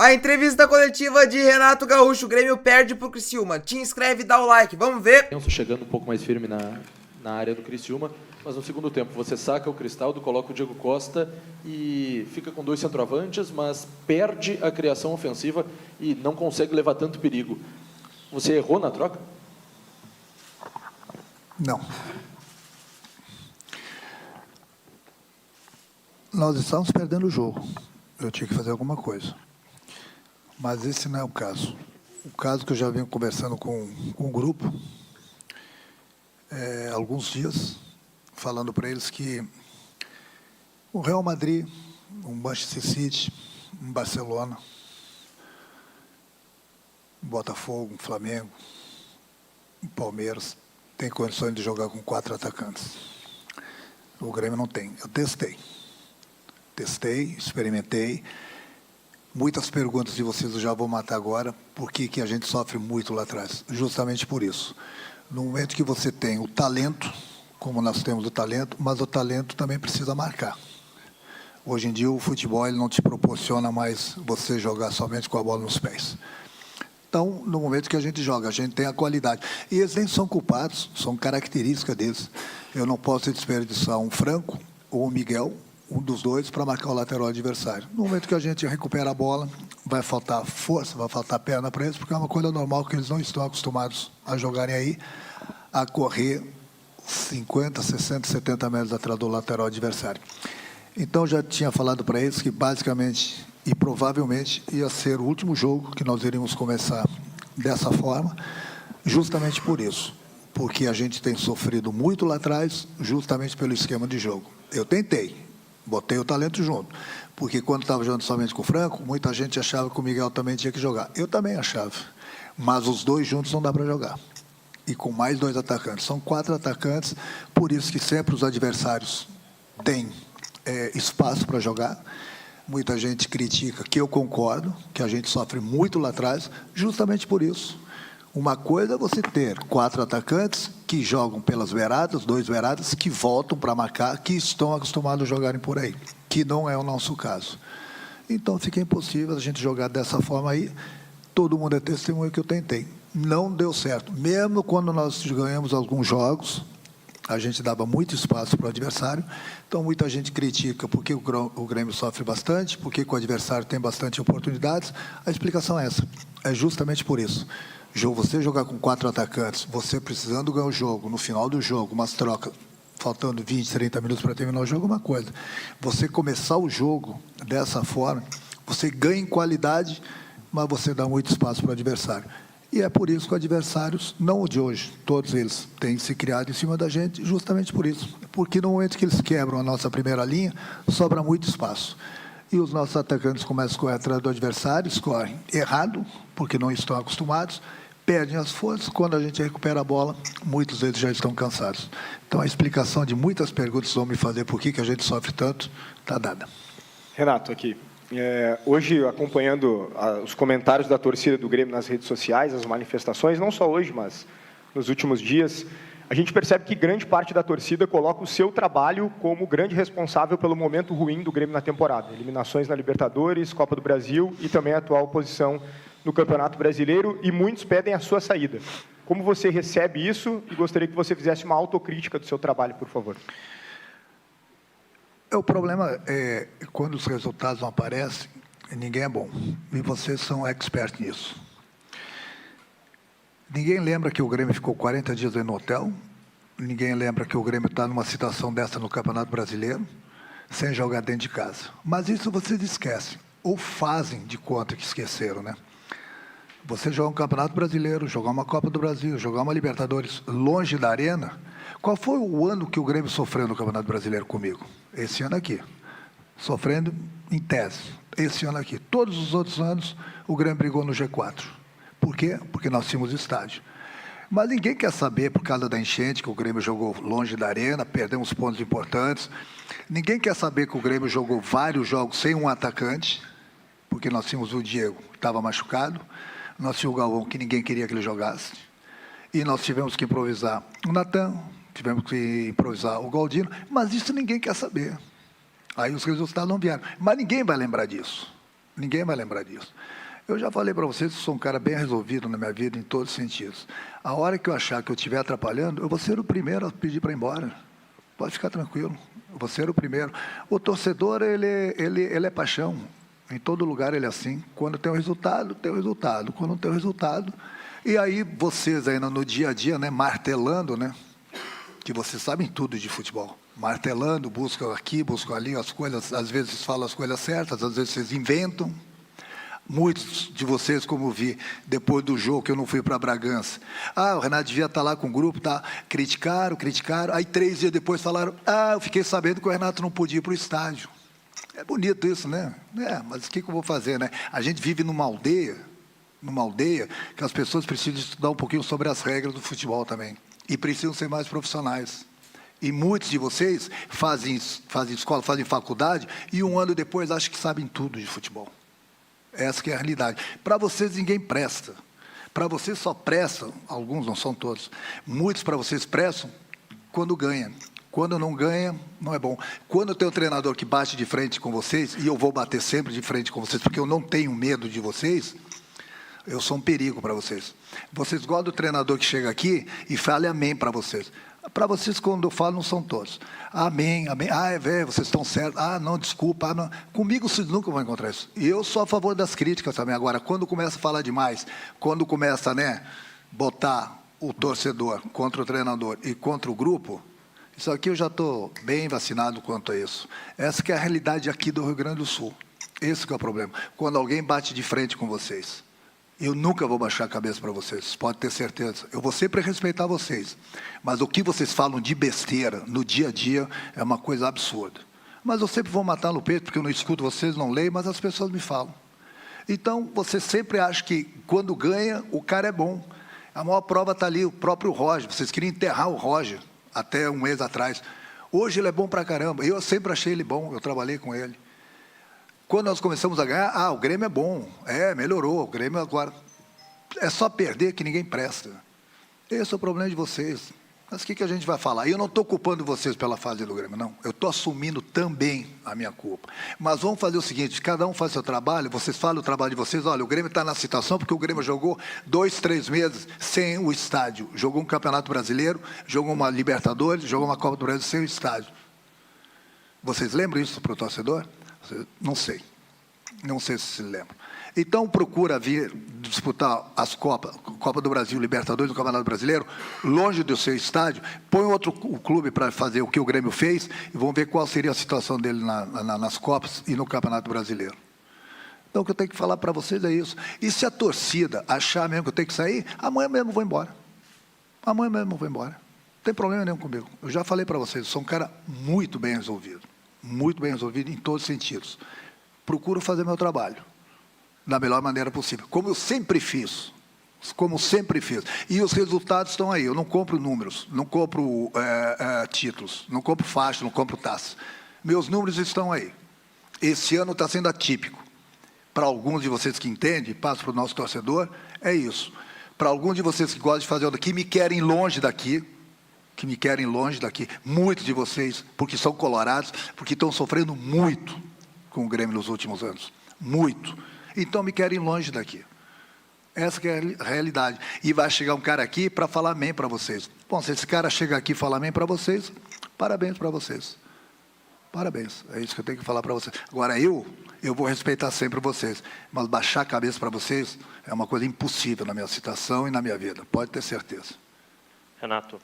A entrevista coletiva de Renato Gaúcho, o Grêmio perde pro Criciúma. Te inscreve e dá o like, vamos ver. Chegando um pouco mais firme na área do Criciúma, mas no segundo tempo você saca o Cristaldo, coloca o Diego Costa e fica com 2 centroavantes, mas perde a criação ofensiva e não consegue levar tanto perigo. Você errou na troca? Não. Nós estávamos perdendo o jogo. Eu tinha que fazer alguma coisa. Mas esse não é o caso. O caso que eu já venho conversando com o grupo, há alguns dias, falando para eles que o Real Madrid, um Manchester City, um Barcelona, um Botafogo, um Flamengo, um Palmeiras, tem condições de jogar com 4 atacantes. O Grêmio não tem. Eu testei, experimentei. Muitas perguntas de vocês eu já vou matar agora. Por que a gente sofre muito lá atrás? Justamente por isso. No momento que você tem o talento, como nós temos o talento, mas o talento também precisa marcar. Hoje em dia o futebol ele não te proporciona mais você jogar somente com a bola nos pés. Então, no momento que a gente joga, a gente tem a qualidade. E eles nem são culpados, são características deles. Eu não posso desperdiçar um Franco ou um Miguel, um dos dois, para marcar o lateral adversário. No momento que a gente recupera a bola, vai faltar força, vai faltar perna para eles, porque é uma coisa normal que eles não estão acostumados a jogarem aí, a correr 50, 60, 70 metros atrás do lateral adversário. Então, já tinha falado para eles que, basicamente, e provavelmente, ia ser o último jogo que nós iríamos começar dessa forma, justamente por isso. Porque a gente tem sofrido muito lá atrás, justamente pelo esquema de jogo. Eu tentei. Botei o talento junto, porque quando estava jogando somente com o Franco, muita gente achava que o Miguel também tinha que jogar. Eu também achava, mas os dois juntos não dá para jogar. E com mais 2 atacantes. São 4 atacantes, por isso que sempre os adversários têm espaço para jogar. Muita gente critica, que eu concordo, que a gente sofre muito lá atrás, justamente por isso. Uma coisa é você ter 4 atacantes que jogam pelas beiradas, 2 beiradas, que voltam para marcar, que estão acostumados a jogarem por aí, que não é o nosso caso. Então, fica impossível a gente jogar dessa forma aí. Todo mundo é testemunho que eu tentei. Não deu certo. Mesmo quando nós ganhamos alguns jogos, a gente dava muito espaço para o adversário. Então, muita gente critica porque o Grêmio sofre bastante, porque o adversário tem bastante oportunidades. A explicação é essa. É justamente por isso. Você jogar com 4 atacantes, você precisando ganhar o jogo, no final do jogo, umas trocas, faltando 20, 30 minutos para terminar o jogo, é uma coisa. Você começar o jogo dessa forma, você ganha em qualidade, mas você dá muito espaço para o adversário. E é por isso que os adversários, não o de hoje, todos eles têm se criado em cima da gente, justamente por isso. Porque no momento que eles quebram a nossa primeira linha, sobra muito espaço. E os nossos atacantes começam a correr atrás do adversário, escorrem errado, porque não estão acostumados, perdem as forças. Quando a gente recupera a bola, muitos deles já estão cansados. Então, a explicação de muitas perguntas que vão me fazer por que a gente sofre tanto, está dada. Renato, aqui. Hoje, acompanhando os comentários da torcida do Grêmio nas redes sociais, as manifestações, não só hoje, mas nos últimos dias, a gente percebe que grande parte da torcida coloca o seu trabalho como grande responsável pelo momento ruim do Grêmio na temporada. Eliminações na Libertadores, Copa do Brasil e também a atual posição no Campeonato Brasileiro, e muitos pedem a sua saída. Como você recebe isso? E gostaria que você fizesse uma autocrítica do seu trabalho, por favor. O problema é quando os resultados não aparecem, ninguém é bom. E vocês são experts nisso. Ninguém lembra que o Grêmio ficou 40 dias no hotel. Ninguém lembra que o Grêmio está numa situação dessa no Campeonato Brasileiro, sem jogar dentro de casa. Mas isso vocês esquecem, ou fazem de conta que esqueceram, né? Você jogar um Campeonato Brasileiro, jogar uma Copa do Brasil, jogar uma Libertadores longe da arena. Qual foi o ano que o Grêmio sofreu no Campeonato Brasileiro comigo? Esse ano aqui. Sofrendo em tese. Esse ano aqui. Todos os outros anos, o Grêmio brigou no G4. Por quê? Porque nós tínhamos estádio. Mas ninguém quer saber, por causa da enchente, que o Grêmio jogou longe da arena, perdemos pontos importantes. Ninguém quer saber que o Grêmio jogou vários jogos sem um atacante, porque nós tínhamos o Diego, que estava machucado. Nós tínhamos o Galvão, que ninguém queria que ele jogasse. E nós tivemos que improvisar o Natan, tivemos que improvisar o Galdino, mas isso ninguém quer saber. Aí os resultados não vieram. Mas ninguém vai lembrar disso. Ninguém vai lembrar disso. Eu já falei para vocês que sou um cara bem resolvido na minha vida, em todos os sentidos. A hora que eu achar que eu estiver atrapalhando, eu vou ser o primeiro a pedir para ir embora. Pode ficar tranquilo, eu vou ser o primeiro. O torcedor, ele é paixão. Em todo lugar ele é assim. Quando tem o resultado, tem o resultado. Quando não tem o resultado... E aí vocês ainda no dia a dia, né, martelando, né, que vocês sabem tudo de futebol. Martelando, buscam aqui, buscam ali as coisas, às vezes falam as coisas certas, às vezes vocês inventam. Muitos de vocês, como eu vi, depois do jogo que eu não fui para Bragança. O Renato devia estar lá com o grupo, tá? Criticaram. Aí 3 dias depois falaram, eu fiquei sabendo que o Renato não podia ir para o estádio. É bonito isso, né? Mas o que eu vou fazer, né? A gente vive numa aldeia que as pessoas precisam estudar um pouquinho sobre as regras do futebol também. E precisam ser mais profissionais. E muitos de vocês fazem escola, fazem faculdade, e um ano depois acham que sabem tudo de futebol. Essa que é a realidade. Para vocês ninguém presta. Para vocês só prestam, alguns, não são todos, muitos para vocês prestam quando ganham. Quando não ganha, não é bom. Quando tem um treinador que bate de frente com vocês, e eu vou bater sempre de frente com vocês, porque eu não tenho medo de vocês, eu sou um perigo para vocês. Vocês gostam do treinador que chega aqui e fala amém para vocês. Para vocês, quando eu falo, não são todos. Amém, amém. É velho, vocês estão certos. Não, desculpa. Não. Comigo vocês nunca vão encontrar isso. E eu sou a favor das críticas também. Agora, quando começa a falar demais, quando começa, né, botar o torcedor contra o treinador e contra o grupo, isso aqui eu já estou bem vacinado quanto a isso. Essa que é a realidade aqui do Rio Grande do Sul. Esse que é o problema. Quando alguém bate de frente com vocês. Eu nunca vou baixar a cabeça para vocês, pode ter certeza. Eu vou sempre respeitar vocês. Mas o que vocês falam de besteira no dia a dia é uma coisa absurda. Mas eu sempre vou matar no peito, porque eu não escuto vocês, não leio, mas as pessoas me falam. Então, você sempre acha que quando ganha, o cara é bom. A maior prova está ali, o próprio Roger. Vocês queriam enterrar o Roger até um mês atrás. Hoje ele é bom pra caramba. Eu sempre achei ele bom, eu trabalhei com ele. Quando nós começamos a ganhar, o Grêmio é bom, melhorou, o Grêmio agora... É só perder que ninguém presta. Esse é o problema de vocês. Mas o que a gente vai falar? E eu não estou culpando vocês pela fase do Grêmio, não. Eu estou assumindo também a minha culpa. Mas vamos fazer o seguinte, cada um faz seu trabalho, vocês falam o trabalho de vocês, olha, o Grêmio está na situação porque o Grêmio jogou 2, 3 meses sem o estádio. Jogou um Campeonato Brasileiro, jogou uma Libertadores, jogou uma Copa do Brasil sem o estádio. Vocês lembram isso para o torcedor? Não sei. Não sei se lembram. Então, procura vir disputar as Copa do Brasil, Libertadores, o Campeonato Brasileiro, longe do seu estádio, põe o clube para fazer o que o Grêmio fez e vão ver qual seria a situação dele nas Copas e no Campeonato Brasileiro. Então, o que eu tenho que falar para vocês é isso. E se a torcida achar mesmo que eu tenho que sair, amanhã mesmo eu vou embora. Amanhã mesmo eu vou embora. Não tem problema nenhum comigo. Eu já falei para vocês, eu sou um cara muito bem resolvido em todos os sentidos. Procuro fazer meu trabalho da melhor maneira possível, como eu sempre fiz. E os resultados estão aí. Eu não compro números, não compro títulos, não compro faixa, não compro taça. Meus números estão aí. Esse ano está sendo atípico. Para alguns de vocês que entendem, passo para o nosso torcedor, é isso. Para alguns de vocês que gostam de fazer o daqui, me querem longe daqui, muitos de vocês, porque são colorados, porque estão sofrendo muito com o Grêmio nos últimos anos. Muito. Então, me querem longe daqui. Essa que é a realidade. E vai chegar um cara aqui para falar amém para vocês. Bom, se esse cara chegar aqui e falar amém para vocês, parabéns para vocês. Parabéns. É isso que eu tenho que falar para vocês. Agora, eu vou respeitar sempre vocês. Mas baixar a cabeça para vocês é uma coisa impossível na minha situação e na minha vida. Pode ter certeza. Renato,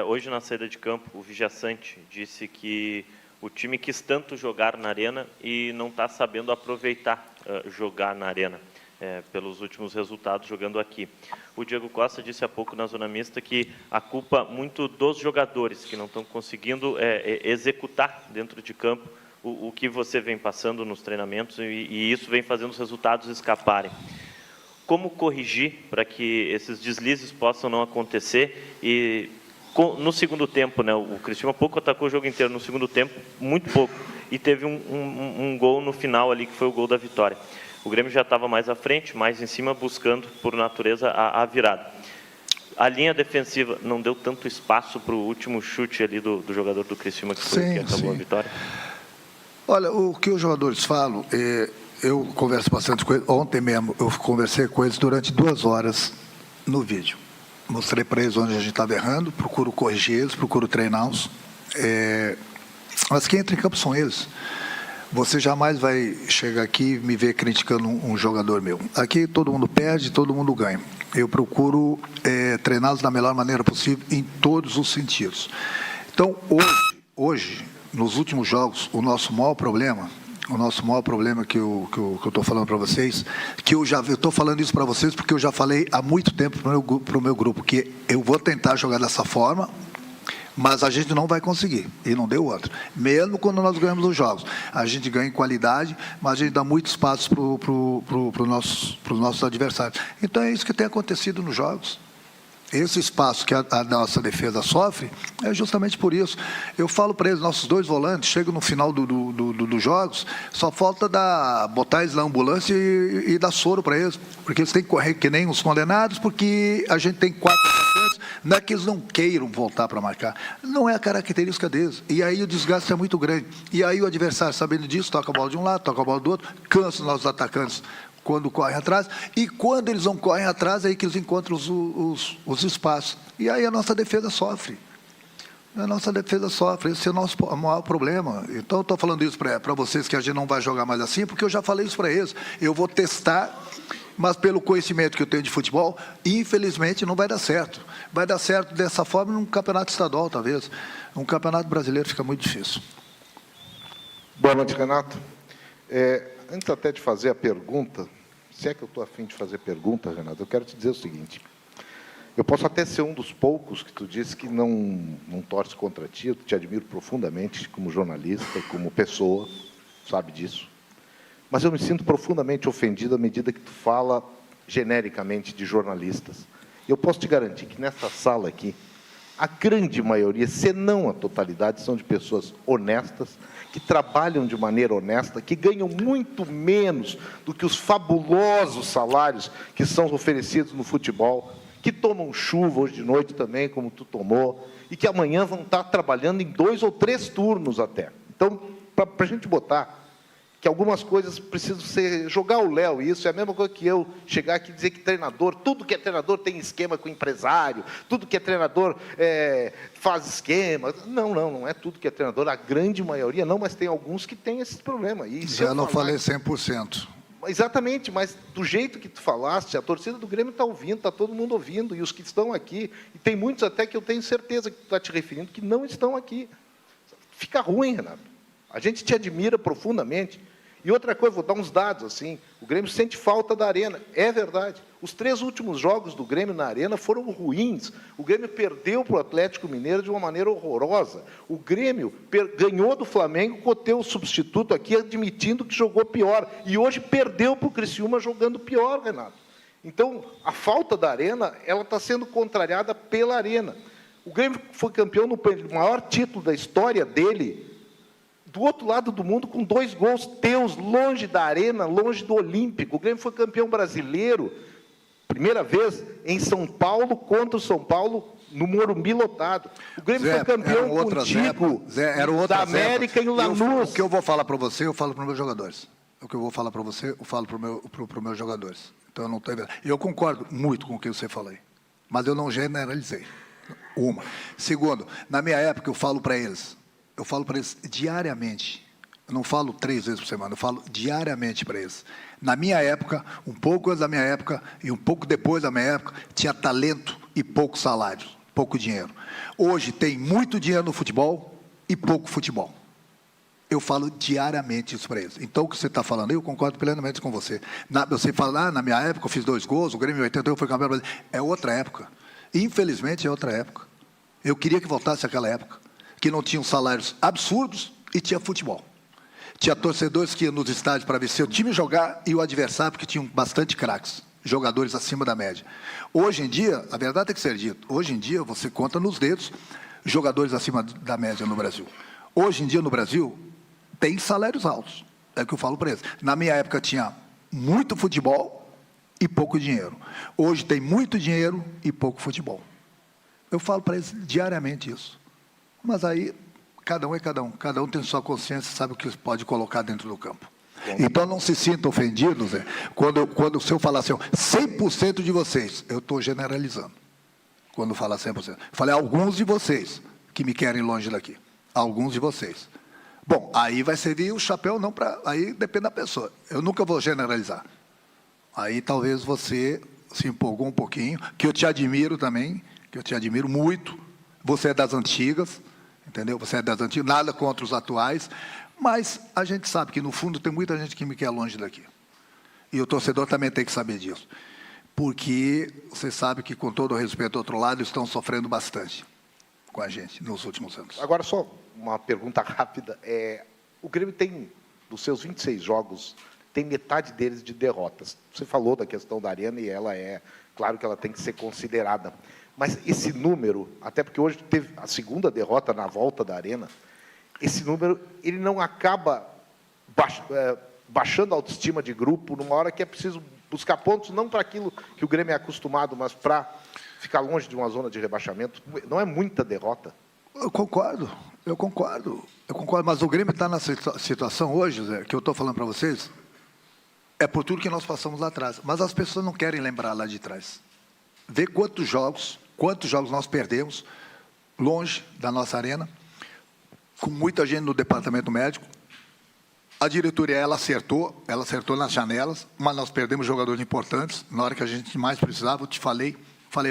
hoje na saída de campo, o Vijaçante disse que o time quis tanto jogar na arena e não está sabendo aproveitar jogar na arena, pelos últimos resultados jogando aqui. O Diego Costa disse há pouco na zona mista que a culpa muito dos jogadores que não estão conseguindo executar dentro de campo o que você vem passando nos treinamentos e isso vem fazendo os resultados escaparem. Como corrigir para que esses deslizes possam não acontecer e no segundo tempo, né, o Criciúma pouco atacou o jogo inteiro, no segundo tempo, muito pouco, e teve um gol no final ali, que foi o gol da vitória. O Grêmio já estava mais à frente, mais em cima, buscando, por natureza, a virada. A linha defensiva não deu tanto espaço para o último chute ali do jogador do Criciúma, que acabou a vitória? Olha, o que os jogadores falam, eu converso bastante com eles. Ontem mesmo eu conversei com eles durante 2 horas no vídeo. Mostrei para eles onde a gente estava errando, procuro corrigir eles, procuro treiná-los. Mas quem entra em campo são eles. Você jamais vai chegar aqui e me ver criticando um jogador meu. Aqui todo mundo perde, todo mundo ganha. Eu procuro treiná-los da melhor maneira possível em todos os sentidos. Então, hoje, nos últimos jogos, o nosso maior problema que eu estou falando para vocês, que eu estou falando isso para vocês porque eu já falei há muito tempo para o meu grupo, que eu vou tentar jogar dessa forma, mas a gente não vai conseguir, e não deu outro. Mesmo quando nós ganhamos os jogos, a gente ganha em qualidade, mas a gente dá muito espaço para os nossos adversários. Então é isso que tem acontecido nos jogos. Esse espaço que a nossa defesa sofre é justamente por isso. Eu falo para eles, nossos 2 volantes chegam no final dos jogos, só falta botar eles na ambulância e dar soro para eles, porque eles têm que correr que nem os condenados, porque a gente tem 4 atacantes, não é que eles não queiram voltar para marcar, não é a característica deles, e aí o desgaste é muito grande, e aí o adversário, sabendo disso, toca a bola de um lado, toca a bola do outro, cansa os nossos atacantes quando correm atrás, e quando eles não correm atrás, é aí que eles encontram os espaços. E aí a nossa defesa sofre. Esse é o nosso maior problema. Então, eu estou falando isso para vocês, que a gente não vai jogar mais assim, porque eu já falei isso para eles. Eu vou testar, mas pelo conhecimento que eu tenho de futebol, infelizmente não vai dar certo. Vai dar certo dessa forma num campeonato estadual, talvez. Um campeonato brasileiro fica muito difícil. Boa noite, Renato. Antes até de fazer a pergunta, se é que eu estou a fim de fazer pergunta, Renato, eu quero te dizer o seguinte. Eu posso até ser um dos poucos que tu disse que não torce contra ti, eu te admiro profundamente como jornalista e como pessoa, sabe disso. Mas eu me sinto profundamente ofendido à medida que tu fala genericamente de jornalistas. E eu posso te garantir que nessa sala aqui, a grande maioria, se não a totalidade, são de pessoas honestas, que trabalham de maneira honesta, que ganham muito menos do que os fabulosos salários que são oferecidos no futebol, que tomam chuva hoje de noite também, como tu tomou, e que amanhã vão estar trabalhando em 2 ou 3 turnos até. Então, para a gente botar que algumas coisas precisam ser... Jogar o Léo, isso é a mesma coisa que eu chegar aqui e dizer que treinador, tudo que é treinador tem esquema com empresário, tudo que é treinador faz esquema. Não é tudo que é treinador, a grande maioria não, mas tem alguns que têm esses problemas. E já não falei 100%. Exatamente, mas do jeito que tu falaste, a torcida do Grêmio está ouvindo, está todo mundo ouvindo, e os que estão aqui, e tem muitos até que eu tenho certeza que tu está te referindo, que não estão aqui. Fica ruim, Renato. A gente te admira profundamente. E outra coisa, vou dar uns dados, assim, o Grêmio sente falta da Arena. É verdade. Os 3 últimos jogos do Grêmio na Arena foram ruins. O Grêmio perdeu para o Atlético Mineiro de uma maneira horrorosa. O Grêmio ganhou do Flamengo com o teu substituto aqui, admitindo que jogou pior. E hoje perdeu para o Criciúma jogando pior, Renato. Então, a falta da Arena, ela está sendo contrariada pela Arena. O Grêmio foi campeão no maior título da história dele, do outro lado do mundo, com 2 gols teus, longe da Arena, longe do Olímpico. O Grêmio foi campeão brasileiro, primeira vez em São Paulo, contra o São Paulo, no Morumbi lotado. O Grêmio foi campeão contigo, da América e o Lanús. O que eu vou falar para você, eu falo para os meus jogadores. O que eu vou falar para você, eu falo para os meus jogadores. Então, eu não estou... Eu concordo muito com o que você falou, mas eu não generalizei. Segundo, na minha época, eu falo para eles diariamente. Eu não falo 3 vezes por semana, eu falo diariamente para eles. Na minha época, um pouco antes da minha época e um pouco depois da minha época, tinha talento e pouco salário, pouco dinheiro. Hoje tem muito dinheiro no futebol e pouco futebol. Eu falo diariamente isso para eles. Então, o que você está falando, eu concordo plenamente com você. Você fala, na minha época eu fiz 2 gols, o Grêmio em 81 foi campeão brasileiro. É outra época. Infelizmente, é outra época. Eu queria que voltasse aquela época, que não tinham salários absurdos e tinha futebol. Tinha torcedores que iam nos estádios para ver seu time jogar e o adversário, porque tinham bastante craques, jogadores acima da média. Hoje em dia, a verdade tem que ser dita, hoje em dia você conta nos dedos jogadores acima da média no Brasil. Hoje em dia no Brasil tem salários altos, é o que eu falo para eles. Na minha época tinha muito futebol e pouco dinheiro. Hoje tem muito dinheiro e pouco futebol. Eu falo para eles diariamente isso. Mas aí, cada um é cada um. Cada um tem sua consciência e sabe o que pode colocar dentro do campo. Então não se sintam ofendidos, Zé, quando se eu falar assim, ó, 100% de vocês, eu estou generalizando. Quando falar 100%. Eu falei alguns de vocês que me querem longe daqui. Alguns de vocês. Bom, aí vai servir o chapéu não para... Aí depende da pessoa. Eu nunca vou generalizar. Aí talvez você se empolgou um pouquinho, que eu te admiro também, que eu te admiro muito. Você é das antigas, entendeu? Você é das antigas, nada contra os atuais, mas a gente sabe que, no fundo, tem muita gente que me quer longe daqui. E o torcedor também tem que saber disso. Porque você sabe que, com todo o respeito do outro lado, estão sofrendo bastante com a gente nos últimos anos. Agora, só uma pergunta rápida. O Grêmio tem, dos seus 26 jogos, tem metade deles de derrotas. Você falou da questão da Arena e ela claro que ela tem que ser considerada. Mas esse número, até porque hoje teve a segunda derrota na volta da Arena, esse número, ele não acaba baixando a autoestima de grupo numa hora que é preciso buscar pontos, não para aquilo que o Grêmio é acostumado, mas para ficar longe de uma zona de rebaixamento. Não é muita derrota? Eu concordo, mas o Grêmio está nessa situação hoje, Zé, que eu estou falando para vocês, é por tudo que nós passamos lá atrás. Mas as pessoas não querem lembrar lá de trás. Vê quantos jogos nós perdemos longe da nossa arena, com muita gente no departamento médico. A diretoria, ela acertou nas janelas, mas nós perdemos jogadores importantes. Na hora que a gente mais precisava, eu te falei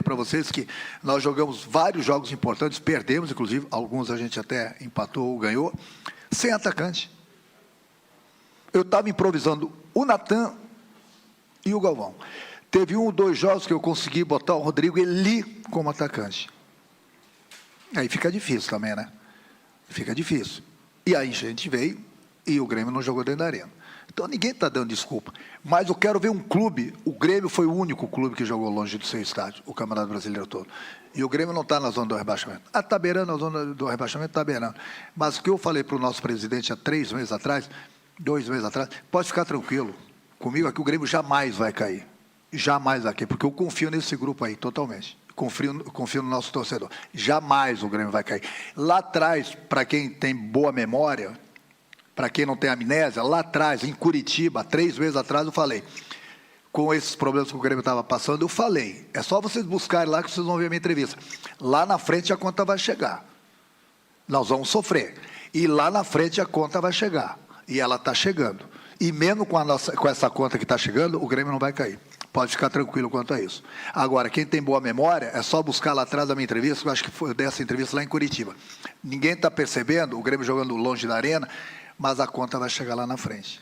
para vocês que nós jogamos vários jogos importantes, perdemos, inclusive, alguns a gente até empatou ou ganhou, sem atacante. Eu estava improvisando o Natan e o Galvão. Teve 1 ou 2 jogos que eu consegui botar o Rodrigo Eli como atacante. Aí fica difícil também, né? Fica difícil. E aí a gente veio e o Grêmio não jogou dentro da arena. Então ninguém está dando desculpa. Mas eu quero ver um clube, o Grêmio foi o único clube que jogou longe do seu estádio, o Campeonato Brasileiro todo. E o Grêmio não está na zona do rebaixamento. Está beirando a zona do rebaixamento, está beirando. Mas o que eu falei para o nosso presidente há 3 meses atrás, 2 meses atrás, pode ficar tranquilo. Comigo aqui o Grêmio jamais vai cair. Jamais vai cair, porque eu confio nesse grupo aí, totalmente. Confio no nosso torcedor. Jamais o Grêmio vai cair. Lá atrás, para quem tem boa memória, para quem não tem amnésia, lá atrás, em Curitiba, 3 meses atrás, eu falei, com esses problemas que o Grêmio estava passando, eu falei, é só vocês buscarem lá que vocês vão ver a minha entrevista. Lá na frente a conta vai chegar. Nós vamos sofrer. E lá na frente a conta vai chegar. E ela está chegando. E mesmo com essa conta que está chegando, o Grêmio não vai cair. Pode ficar tranquilo quanto a isso. Agora, quem tem boa memória, é só buscar lá atrás da minha entrevista, eu acho que foi dessa entrevista lá em Curitiba. Ninguém está percebendo, o Grêmio jogando longe da arena, mas a conta vai chegar lá na frente.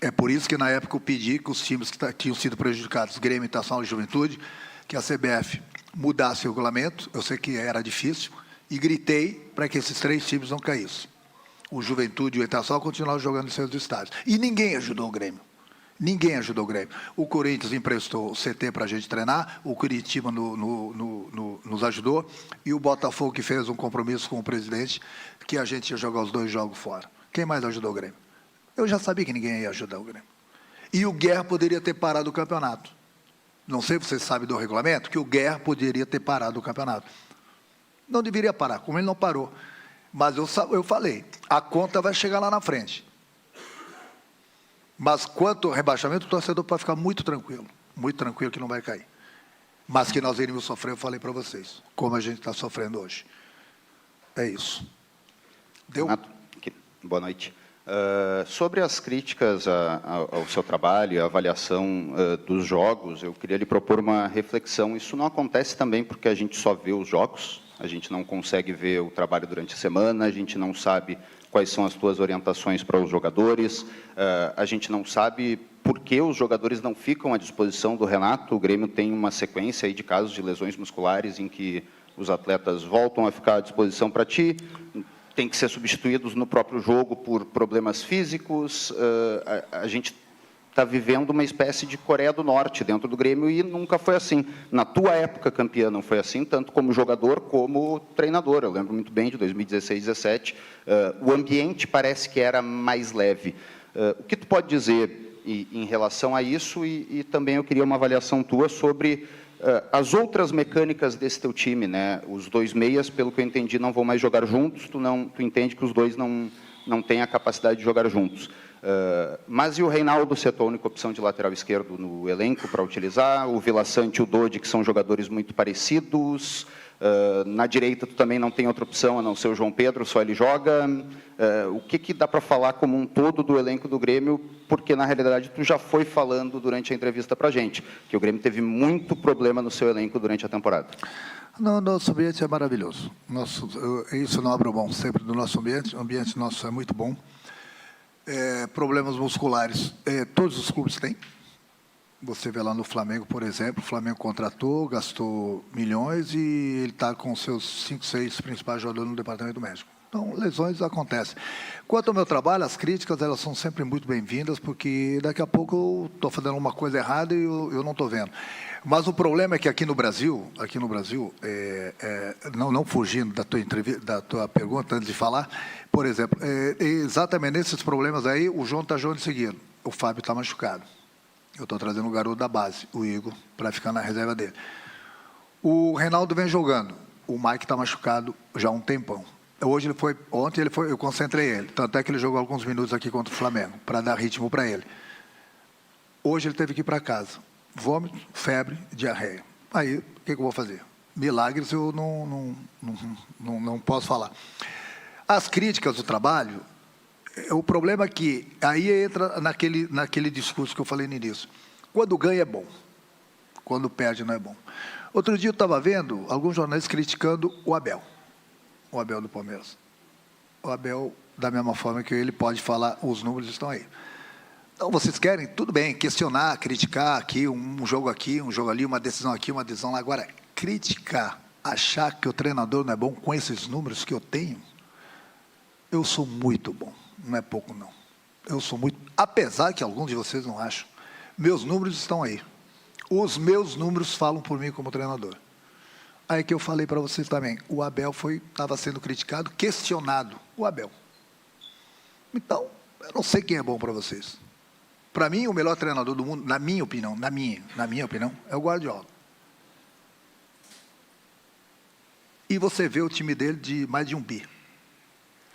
É por isso que, na época, eu pedi que os times que tinham sido prejudicados, Grêmio, Internacional e Juventude, que a CBF mudasse o regulamento, eu sei que era difícil, e gritei para que esses 3 times não caíssem. O Juventude e o Internacional continuaram jogando em seus estádios. E ninguém ajudou o Grêmio. Ninguém ajudou o Grêmio. O Corinthians emprestou o CT para a gente treinar, o Curitiba nos ajudou, e o Botafogo que fez um compromisso com o presidente que a gente ia jogar os 2 jogos fora. Quem mais ajudou o Grêmio? Eu já sabia que ninguém ia ajudar o Grêmio. E o Guerra poderia ter parado o campeonato. Não sei se você sabe do regulamento, que o Guerra poderia ter parado o campeonato. Não deveria parar, como ele não parou. Mas eu falei, a conta vai chegar lá na frente. Mas quanto ao rebaixamento, o torcedor pode ficar muito tranquilo que não vai cair. Mas que nós iríamos sofrer, eu falei para vocês, como a gente está sofrendo hoje. É isso. Deu? Renato, boa noite. Sobre as críticas ao seu trabalho, a avaliação dos jogos, eu queria lhe propor uma reflexão. Isso não acontece também porque a gente só vê os jogos, a gente não consegue ver o trabalho durante a semana, a gente não sabe quais são as suas orientações para os jogadores, a gente não sabe por que os jogadores não ficam à disposição do Renato. O Grêmio tem uma sequência aí de casos de lesões musculares em que os atletas voltam a ficar à disposição para ti, tem que ser substituídos no próprio jogo por problemas físicos. A gente está vivendo uma espécie de Coreia do Norte dentro do Grêmio e nunca foi assim. Na tua época campeã não foi assim, tanto como jogador como treinador. Eu lembro muito bem de 2016, 2017. O ambiente parece que era mais leve. O que tu pode dizer em relação a isso? E também eu queria uma avaliação tua sobre as outras mecânicas desse teu time, né? Os 2 meias, pelo que eu entendi, não vão mais jogar juntos. Tu entende que os 2 não têm a capacidade de jogar juntos. Mas e o Reinaldo, se é a tua única opção de lateral esquerdo no elenco para utilizar? O Vila Sante e o Dodi, que são jogadores muito parecidos. Na direita, tu também não tem outra opção a não ser o João Pedro, só ele joga. O que dá para falar como um todo do elenco do Grêmio? Porque, na realidade, tu já foi falando durante a entrevista para a gente, que o Grêmio teve muito problema no seu elenco durante a temporada. Não, nosso ambiente é maravilhoso. Isso não abre mão sempre do nosso ambiente. O ambiente nosso é muito bom. Problemas musculares, todos os clubes têm. Você vê lá no Flamengo, por exemplo, o Flamengo contratou, gastou milhões e ele está com seus 5, 6 principais jogadores no departamento médico. Então, lesões acontecem. Quanto ao meu trabalho, as críticas elas são sempre muito bem-vindas, porque daqui a pouco eu estou fazendo uma coisa errada e eu não estou vendo. Mas o problema é que aqui no Brasil, não fugindo da tua pergunta antes de falar, por exemplo, exatamente nesses problemas aí, o João está jogando seguido, o Fábio está machucado. Eu estou trazendo o garoto da base, o Igor, para ficar na reserva dele. O Reinaldo vem jogando, o Mike está machucado já há um tempão. Ontem eu concentrei ele, tanto é que ele jogou alguns minutos aqui contra o Flamengo, para dar ritmo para ele. Hoje ele teve que ir para casa. Vômito, febre, diarreia. Aí, o que eu vou fazer? Milagres eu não posso falar. As críticas do trabalho, o problema é que aí entra naquele discurso que eu falei no início. Quando ganha é bom, quando perde não é bom. Outro dia eu estava vendo alguns jornalistas criticando o Abel do Palmeiras. O Abel, da mesma forma que ele pode falar, os números estão aí. Então, vocês querem, tudo bem, questionar, criticar aqui, um jogo ali, uma decisão aqui, uma decisão lá. Agora, criticar, achar que o treinador não é bom com esses números que eu tenho, eu sou muito bom, não é pouco não. Eu sou muito, apesar que alguns de vocês não acham, meus números estão aí. Os meus números falam por mim como treinador. Aí que eu falei para vocês também, o Abel estava sendo criticado, questionado, o Abel. Então, eu não sei quem é bom para vocês. Para mim, o melhor treinador do mundo, na minha opinião, é o Guardiola. E você vê o time dele de mais de 1 bi.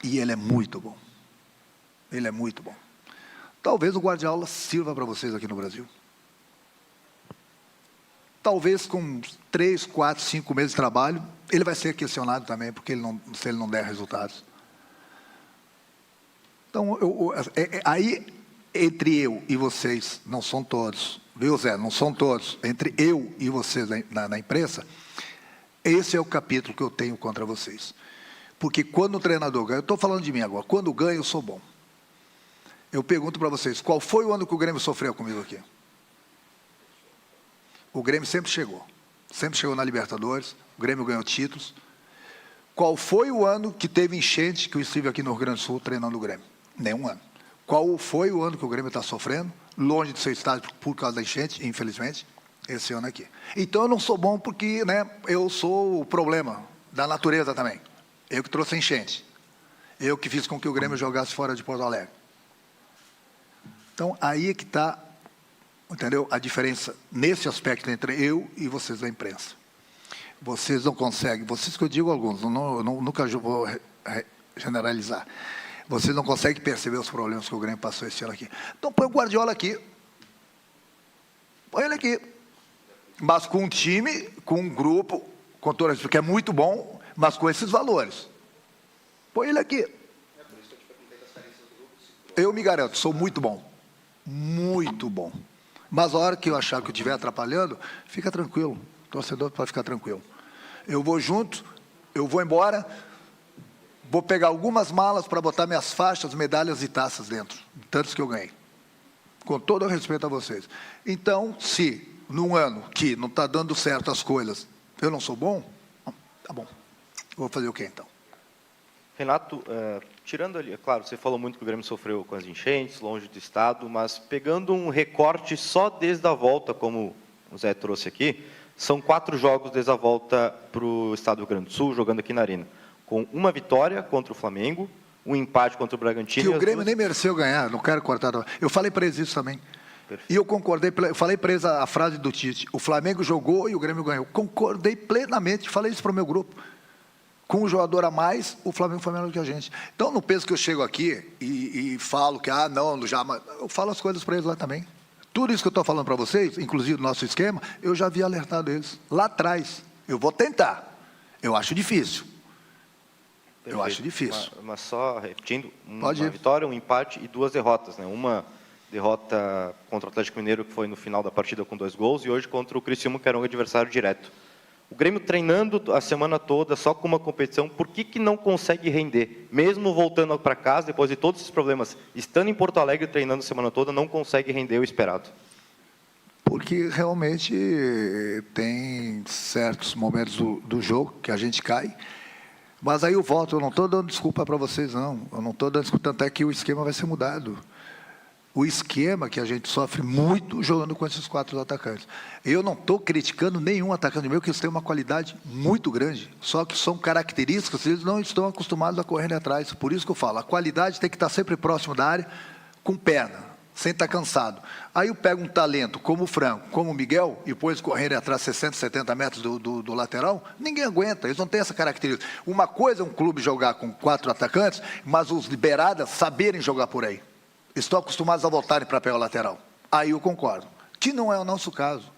E ele é muito bom. Ele é muito bom. Talvez o Guardiola sirva para vocês aqui no Brasil. Talvez com 3, 4, 5 meses de trabalho, ele vai ser questionado também, porque se ele não der resultados. Então, aí, entre eu e vocês, não são todos, viu, Zé? Não são todos. Entre eu e vocês na imprensa, esse é o capítulo que eu tenho contra vocês. Porque quando o treinador ganha, eu estou falando de mim agora, quando ganha eu sou bom. Eu pergunto para vocês, qual foi o ano que o Grêmio sofreu comigo aqui? O Grêmio sempre chegou na Libertadores, o Grêmio ganhou títulos. Qual foi o ano que teve enchente que eu estive aqui no Rio Grande do Sul treinando o Grêmio? Nenhum ano. Qual foi o ano que o Grêmio está sofrendo, longe do seu estádio por causa da enchente, infelizmente? Esse ano aqui. Então eu não sou bom porque, eu sou o problema da natureza também. Eu que trouxe a enchente. Eu que fiz com que o Grêmio jogasse fora de Porto Alegre. Então aí é que está, entendeu? A diferença nesse aspecto entre eu e vocês da imprensa. Vocês não conseguem, vocês que eu digo alguns, nunca vou generalizar. Vocês não conseguem perceber os problemas que o Grêmio passou esse ano aqui. Então põe o Guardiola aqui. Põe ele aqui. Mas com um time, com um grupo, com todo isso, que é muito bom, mas com esses valores. Põe ele aqui. Eu me garanto, sou muito bom. Muito bom. Mas a hora que eu achar que eu estiver atrapalhando, fica tranquilo. O torcedor pode ficar tranquilo. Eu vou junto, eu vou embora, vou pegar algumas malas para botar minhas faixas, medalhas e taças dentro, tantos que eu ganhei. Com todo o respeito a vocês. Então, se num ano que não está dando certo as coisas, eu não sou bom, tá bom. Vou fazer o quê então? Renato, tirando ali, é claro, você falou muito que o Grêmio sofreu com as enchentes, longe do estado, mas pegando um recorte só desde a volta, como o Zé trouxe aqui, são 4 jogos desde a volta para o estado do Rio Grande do Sul, jogando aqui na Arena, com uma vitória contra o Flamengo, um empate contra o Bragantino. Que o Grêmio nem mereceu ganhar, não quero cortar. Eu falei para eles isso também. Perfeito. E eu concordei, eu falei para eles a frase do Tite, o Flamengo jogou e o Grêmio ganhou. Concordei plenamente, falei isso para o meu grupo. Com um jogador a mais, o Flamengo foi melhor que a gente. Então, não penso que eu chego aqui e falo que, não, já... Eu falo as coisas para eles lá também. Tudo isso que eu estou falando para vocês, inclusive do nosso esquema, eu já havia alertado eles lá atrás. Eu vou tentar. Eu acho difícil. Eu acho difícil. Mas só repetindo, uma Pode ir. vitória, um empate e 2 derrotas, né? Uma derrota contra o Atlético Mineiro, que foi no final da partida com 2 gols, e hoje contra o Criciúma, que era um adversário direto. O Grêmio treinando a semana toda, só com uma competição, por que não consegue render? Mesmo voltando para casa, depois de todos esses problemas, estando em Porto Alegre treinando a semana toda, não consegue render o esperado. Porque realmente tem certos momentos do jogo que a gente cai. Mas aí eu volto, eu não estou dando desculpa para vocês, não. Eu não estou dando desculpa, tanto é que o esquema vai ser mudado. O esquema que a gente sofre muito jogando com esses 4 atacantes. Eu não estou criticando nenhum atacante meu, que eles têm uma qualidade muito grande. Só que são características, eles não estão acostumados a correr atrás. Por isso que eu falo, a qualidade tem que estar sempre próximo da área, com perna, sem estar cansado. Aí eu pego um talento como o Franco, como o Miguel, e depois correrem atrás 60, 70 metros do lateral, ninguém aguenta, eles não têm essa característica. Uma coisa é um clube jogar com 4 atacantes, mas os liberadas saberem jogar por aí. Estão acostumados a voltarem para pegar o lateral. Aí eu concordo. Que não é o nosso caso.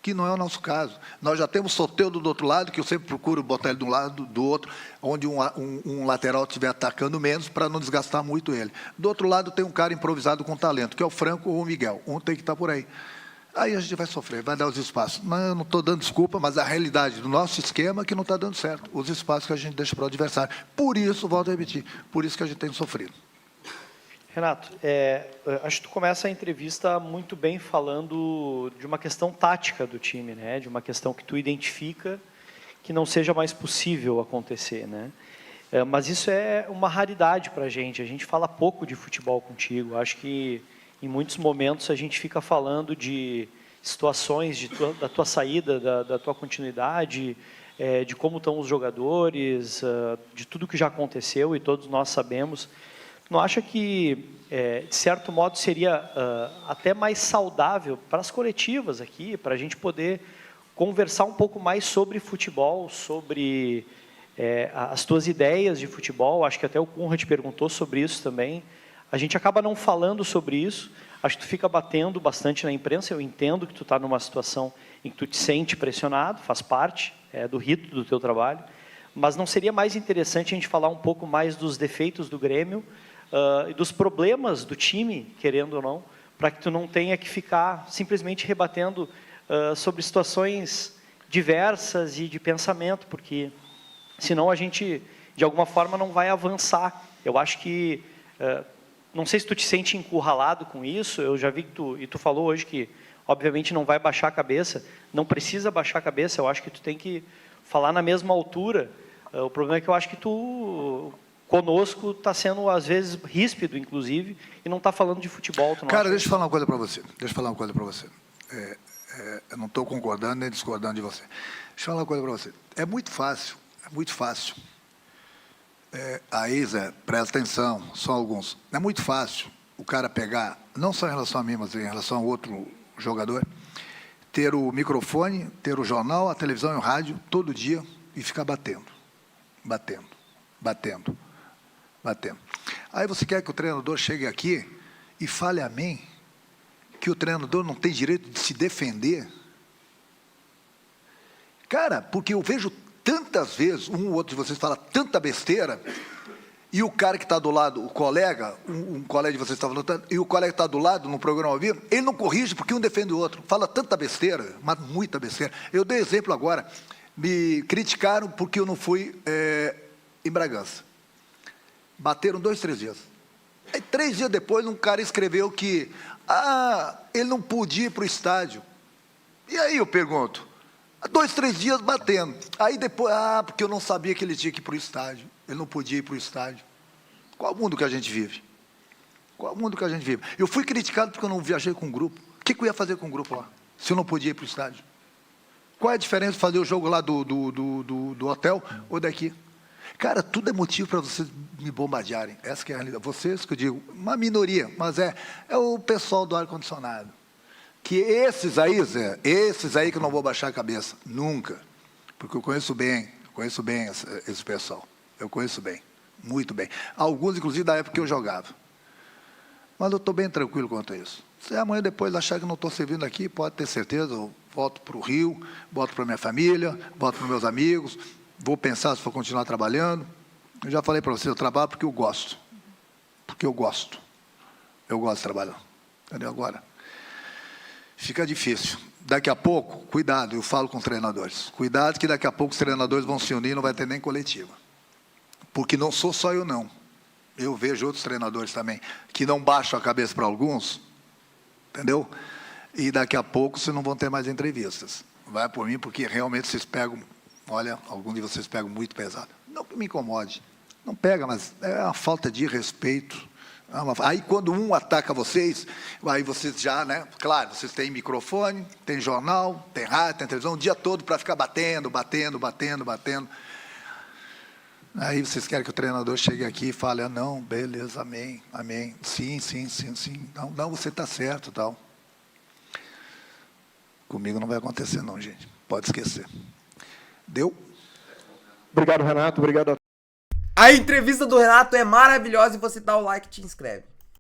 Que não é o nosso caso. Nós já temos Soteldo do outro lado, que eu sempre procuro botar ele de um lado, do outro, onde um lateral estiver atacando menos, para não desgastar muito ele. Do outro lado tem um cara improvisado com talento, que é o Franco ou o Miguel. Um tem que estar por aí. Aí a gente vai sofrer, vai dar os espaços. Mas eu não estou dando desculpa, mas a realidade do nosso esquema é que não está dando certo. Os espaços que a gente deixa para o adversário. Por isso, volto a repetir, por isso que a gente tem sofrido. Renato, acho que tu começa a entrevista muito bem falando de uma questão tática do time, né? De uma questão que tu identifica que não seja mais possível acontecer, né? Mas isso é uma raridade para a gente fala pouco de futebol contigo, acho que em muitos momentos a gente fica falando de situações da tua saída, da tua continuidade, de como estão os jogadores, de tudo que já aconteceu e todos nós sabemos. Não acha que, de certo modo, seria até mais saudável para as coletivas aqui, para a gente poder conversar um pouco mais sobre futebol, sobre as tuas ideias de futebol? Acho que até o Conrad perguntou sobre isso também. A gente acaba não falando sobre isso. Acho que tu fica batendo bastante na imprensa. Eu entendo que tu está numa situação em que tu te sente pressionado, faz parte do rito do teu trabalho. Mas não seria mais interessante a gente falar um pouco mais dos defeitos do Grêmio, e dos problemas do time, querendo ou não, para que tu não tenha que ficar simplesmente rebatendo sobre situações diversas e de pensamento, porque senão a gente, de alguma forma, não vai avançar. Eu acho que, não sei se tu te sente encurralado com isso, eu já vi que tu falou hoje que, obviamente, não vai baixar a cabeça, não precisa baixar a cabeça, eu acho que tu tem que falar na mesma altura. O problema é que eu acho que tu... conosco está sendo, às vezes, ríspido, inclusive, e não está falando de futebol. Cara, deixa eu falar uma coisa para você. Eu não estou concordando nem discordando de você. Deixa eu falar uma coisa para você. É muito fácil. Aí, Zé, presta atenção, só alguns. É muito fácil o cara pegar, não só em relação a mim, mas em relação a outro jogador, ter o microfone, ter o jornal, a televisão e o rádio, todo dia, e ficar batendo. Aí você quer que o treinador chegue aqui e fale a mim que o treinador não tem direito de se defender? Cara, porque eu vejo tantas vezes, um ou outro de vocês fala tanta besteira, e o cara que está do lado, o colega, um colega de vocês está falando, e o colega que está do lado, no programa ao vivo, ele não corrige porque um defende o outro. Fala tanta besteira, mas muita besteira. Eu dei exemplo agora, me criticaram porque eu não fui em Bragança. Bateram 2, 3 dias. Aí, 3 dias depois, um cara escreveu que ele não podia ir para o estádio. E aí eu pergunto, 2, 3 dias batendo. Aí depois, porque eu não sabia que ele tinha que ir para o estádio. Ele não podia ir para o estádio. Qual mundo que a gente vive? Eu fui criticado porque eu não viajei com um grupo. O que eu ia fazer com um grupo lá, se eu não podia ir para o estádio? Qual é a diferença de fazer o jogo lá do hotel ou daqui? Cara, tudo é motivo para vocês me bombardearem. Essa que é a realidade. Vocês que eu digo, uma minoria, mas é o pessoal do ar-condicionado. Que esses aí, Zé, que eu não vou baixar a cabeça, nunca. Porque eu conheço bem Conheço bem esse pessoal. Eu conheço bem, muito bem. Alguns, inclusive, da época que eu jogava. Mas eu estou bem tranquilo quanto a isso. Se amanhã depois achar que não estou servindo aqui, pode ter certeza, eu volto para o Rio, volto para minha família, volto para meus amigos, vou pensar se for continuar trabalhando. Eu já falei para você, eu trabalho porque eu gosto. Porque eu gosto. Eu gosto de trabalhar. Entendeu? Agora, fica difícil. Daqui a pouco, cuidado, eu falo com os treinadores. Cuidado que daqui a pouco os treinadores vão se unir e não vai ter nem coletiva. Porque não sou só eu, não. Eu vejo outros treinadores também, que não baixam a cabeça para alguns, entendeu? E daqui a pouco vocês não vão ter mais entrevistas. Vai por mim, porque realmente vocês pegam, olha, alguns de vocês pegam muito pesado. Não que me incomode, não pega, mas é uma falta de respeito. Aí quando um ataca vocês, aí vocês já, né? Claro, vocês têm microfone, tem jornal, tem rádio, tem televisão, o dia todo para ficar batendo. Aí vocês querem que o treinador chegue aqui e fale, não, beleza, amém, amém, sim. Não, você está certo, tal. Comigo não vai acontecer não, gente. Pode esquecer. Deu? Obrigado, Renato. Obrigado a A entrevista do Renato é maravilhosa e você dá o like e te inscreve.